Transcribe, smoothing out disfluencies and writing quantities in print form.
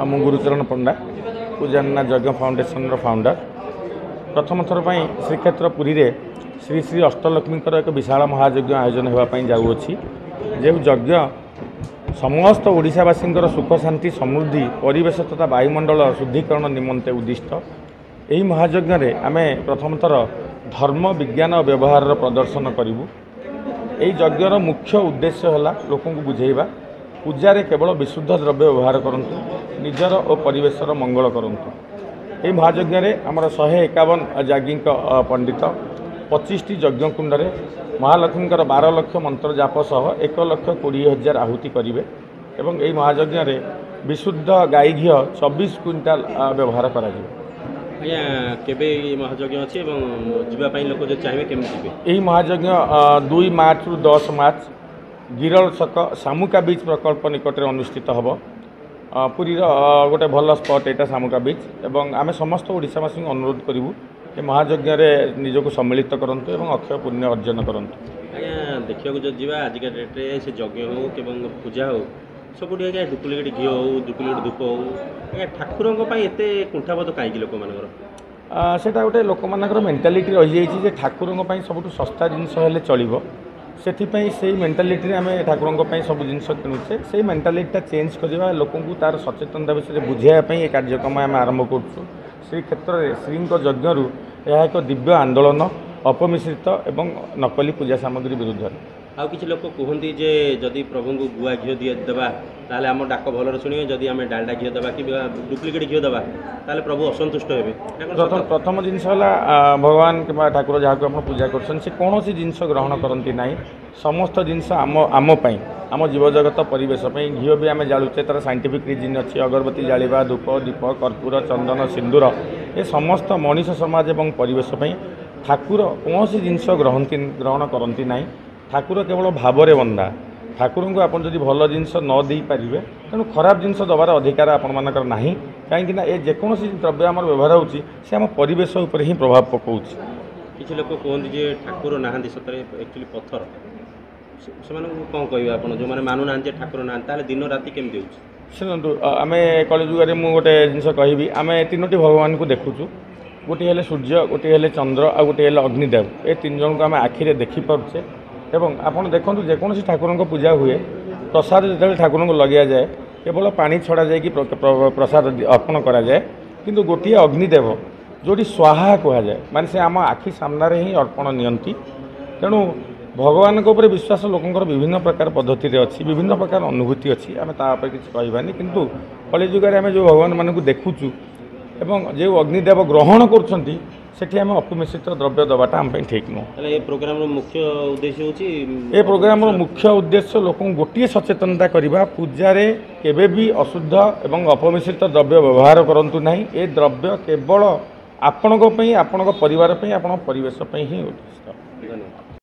मु गुरुचरण पंडा पूजान्ना यज्ञ foundation founder प्रथम थर पर श्रीक्षेत्र पुरी रे श्री श्री अष्टलक्ष्मी एक विशाल महायज्ञ आयोजन होगापी जाऊँगी जो यज्ञ समस्त ओडिशावासी सुख शांति समृद्धि परिवेश तथा वायुमंडल शुद्धिकरण निमंते उद्दिष्ट यही महायज्ञ रे आमे प्रथम थर धर्म विज्ञान और व्यवहार प्रदर्शन करूँ। यही यज्ञर मुख्य उद्देश्य है लोक बुझेवा पूजा केवल विशुद्ध द्रव्य व्यवहार करूँ निजर और परिवेशर मंगल करूँ। यही महायज्ञ आमर 151 याज्ञिक पंडित 25टी यज्ञकुंड महालक्ष्मी 12 लाख मंत्र जाप सह 1,20,000 आहुति करेंगे एवं यही महायज्ञ विशुद्ध गाई घी 24 क्विंटाल व्यवहार कर महायज्ञ अच्छे जीवाई लोक जो चाहिए केमी जी यही महायज्ञ 2 मार्च रु 10 मार्च गिरल छक सामुका बीच प्रकल्प निकट में अनुष्ठित हम पुरी गोटे भल स्पट यहाँ सामुका बीच एवं आम समस्त ओडिशावासी अनुरोध करूँ ये महायज्ञ निजक सम्मिलित करंतु एवं अक्षय पुण्य अर्जन करंतु। आज्ञा देखा जो जी आजिका डेट्रे से यज्ञ हो कि पूजा हो सब आज्ञा डुप्लिकेट घी हो डुप्लिकेट धूप हो आज्ञा ठाकुरों एत कुंठाबोध कहीं लोक मान से गोटे लोक मान मेंटालिटी रही जाइए ठाकुरों सब सस्ता जिनस चलो से मेंटालिटी आम ठाकुरों सब जिन किणुचे से मेंटालिटी चेंज करवा लोक तार सचेतनता विषय बुझाई कार्यक्रम आम आरंभ करूँ। श्रीक्षेत्र श्री यज्ञ यह एक दिव्य आंदोलन अपमिश्रित एवं नकली पूजा सामग्री विरुद्ध आउ किसी लोक कहते जे जदि प्रभु को गुआ घी देवा ताले आम डाक भलर शुणे जदि आम डालडा घी देवा कि डुप्लिकेट घी देवा ताले प्रभु असंतुष्ट हे। प्रथम जिनस भगवान कि ठाकुर जहाँ को पूजा कर कौन जिनस ग्रहण करती ना समस्त जिनस आम आम जीवजगत परिवेश घी भी आम जालुचे तार साइंटिफिक रिजन अच्छी अगरबत्ती जालिबा धूप दीप कर्पूर चंदन सिंदूर ये समस्त मनीष समाज और परिवेश ठाकुर कौन जिनस ग्रहण करती ना ठाकुर केवल भावरे बंदा ठाकुर को आप जब भल जिनस न दे पारे तेणु खराब जिनस दबार अधिकार आपण मानकर नहीं कहीं ये जेकोसी द्रव्य आम व्यवहार होम परिवेश उपर ही प्रभाव पकाउछ। किसी लोक कहते ठाकुर नहांती सतरे एक्चुअली पत्थर से कौन कह आप जो मैंने मानु ना ठाकुर ना दिन राति केमती हो शुणु आम कलिजुग में गोटे जिनस कहि आम 3टी भगवान को देखुचु गोटे हेले सूर्य गोटे हेले चंद्र आ गोटे हेले अग्निदेव ये 3 जन को आम आखिरे देखिपे एवं आपड़ देखो जेकोसी ठाकुर को पूजा हुए प्रसाद जो ठाकुर को लगे जाए केवल पानी छड़ा जाए कि प्रसाद अर्पण करा जाए किंतु गोटे अग्निदेव जोटी स्वाहा कहुए माने से आम आखि सामने ही अर्पण नियंती तेणु भगवान उपर विश्वास लोकंर विभिन्न प्रकार पद्धति अच्छी विभिन्न प्रकार अनुभूति अच्छी आम तापर किसी कहबानी किंतु कलिजुगार आम जो भगवान मान को देखुचु एवं जो अग्निदेव ग्रहण करुँच सेठी आम अपमिश्रित द्रव्य दबाटा आम ठीक नुह। ये प्रोग्राम मुख्य उद्देश्य होची ए प्रोग्राम मुख्य उद्देश्य लोक गोटे सचेतनता करवा पूजा रे केबे भी अशुद्ध एवं अपमिश्रित द्रव्य व्यवहार करंतु नहीं ए द्रव्य केवल आपण परिवार आपण परिवेश ही उद्दिष्ट।